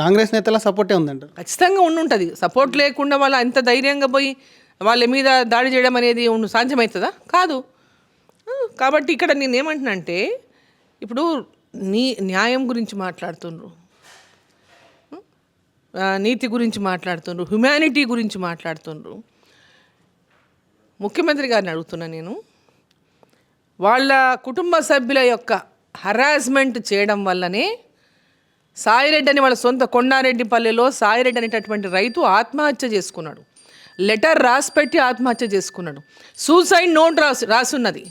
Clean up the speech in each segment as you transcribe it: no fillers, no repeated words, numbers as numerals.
కాంగ్రెస్ నేతల సపోర్టే ఉందంటారు. ఖచ్చితంగా ఉండుంటుంది. సపోర్ట్ లేకుండా వాళ్ళు అంత ధైర్యంగా పోయి వాళ్ళ మీద దాడి చేయడం అనేది సాధ్యమవుతుందా? కాదు. కాబట్టి ఇక్కడ నేనేమంటున్నా అంటే ఇప్పుడు న్యాయం గురించి మాట్లాడుతుండ్రు, నీతి గురించి మాట్లాడుతుండ్రు, హ్యుమానిటీ గురించి మాట్లాడుతుండ్రు. ముఖ్యమంత్రి గారిని అడుగుతున్నా నేను, వాళ్ళ కుటుంబ సభ్యుల యొక్క హరాస్మెంట్ చేయడం వల్లనే సాయిరెడ్డి అని వాళ్ళ సొంత కొండారెడ్డిపల్లెలో సాయిరెడ్డి అనేటటువంటి రైతు ఆత్మహత్య చేసుకున్నాడు. లెటర్ రాసిపెట్టి ఆత్మహత్య చేసుకున్నాడు. సూసైడ్ నోట్ రాసున్నది.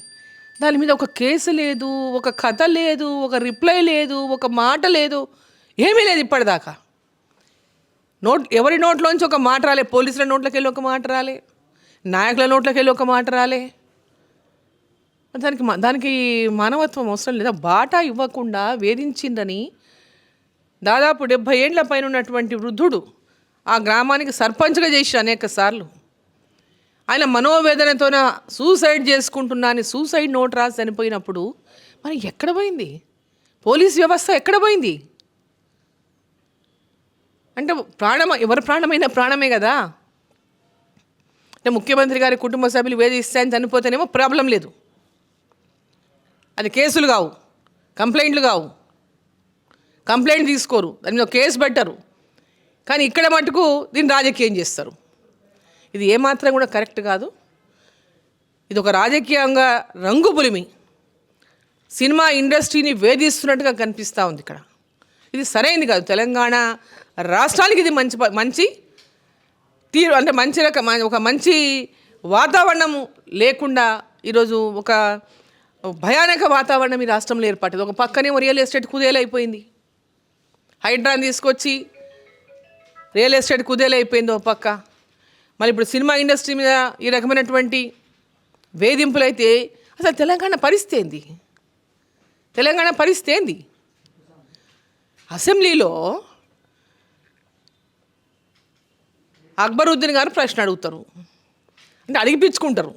దాని మీద ఒక కేసు లేదు, ఒక కథ లేదు, ఒక రిప్లై లేదు, ఒక మాట లేదు, ఏమీ లేదు ఇప్పటిదాకా. ఎవరి నోట్లోంచి ఒక మాట రాలే. పోలీసుల నోట్లోకి వెళ్ళి ఒక మాట రాలే, నాయకుల నోట్లోకి వెళ్ళి ఒక మాట రాలే. దానికి మానవత్వం అవసరం లేదా? బాటా ఇవ్వకుండా వేధించిందని దాదాపు 70 ఏళ్ల పైన ఉన్నటువంటి వృద్ధుడు ఆ గ్రామానికి సర్పంచ్గా చేసి అనేక సార్లు ఆయన మనోవేదనతోన సూసైడ్ చేసుకుంటున్నా అని సూసైడ్ నోట్ రాసి చనిపోయినప్పుడు మరి ఎక్కడ పోయింది పోలీస్ వ్యవస్థ? ఎక్కడ పోయింది? అంటే ఎవరి ప్రాణమైనా ప్రాణమే కదా. అంటే ముఖ్యమంత్రి గారి కుటుంబ సభ్యులు వేధిస్తే అని చనిపోతేనేమో ప్రాబ్లం లేదు, అది కేసులు కావు, కంప్లైంట్లు కావు, కంప్లైంట్ తీసుకోరు, దాని మీద కేసు పెట్టరు. కానీ ఇక్కడ మటుకు దీన్ని రాజకీయం చేస్తారు. ఇది ఏమాత్రం కూడా కరెక్ట్ కాదు. ఇది ఒక రాజకీయంగా రంగు పులిమి సినిమా ఇండస్ట్రీని వేధిస్తున్నట్టుగా కనిపిస్తూ ఉంది ఇక్కడ. ఇది సరైనది కాదు. తెలంగాణ రాష్ట్రానికి ఇది మంచి తీరు అంటే ఒక మంచి వాతావరణం లేకుండా ఈరోజు ఒక భయానక వాతావరణం ఈ రాష్ట్రంలో ఏర్పడింది. ఒక పక్కనేమో రియల్ ఎస్టేట్ కుదేలైపోయింది, హైడ్రాని తీసుకొచ్చి రియల్ ఎస్టేట్ కుదేలైపోయింది ఒక పక్క. మళ్ళీ ఇప్పుడు సినిమా ఇండస్ట్రీ మీద ఈ రకమైనటువంటి వేధింపులు అయితే అసలు తెలంగాణ పరిస్థితి ఏంది? అసెంబ్లీలో అక్బరుద్దీన్ గారు ప్రశ్న అడుగుతారు, అంటే అడిగిపించుకుంటారు.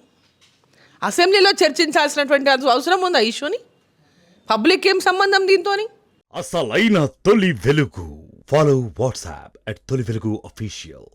అసెంబ్లీలో చర్చించాల్సినటువంటి అవసరం ఉందా ఇష్యూని? పబ్లిక్ ఏం సంబంధం దీంతో? అసలైన తొలి వెలుగు. ఫాలో వాట్సాప్ @తొలి వెలుగు official.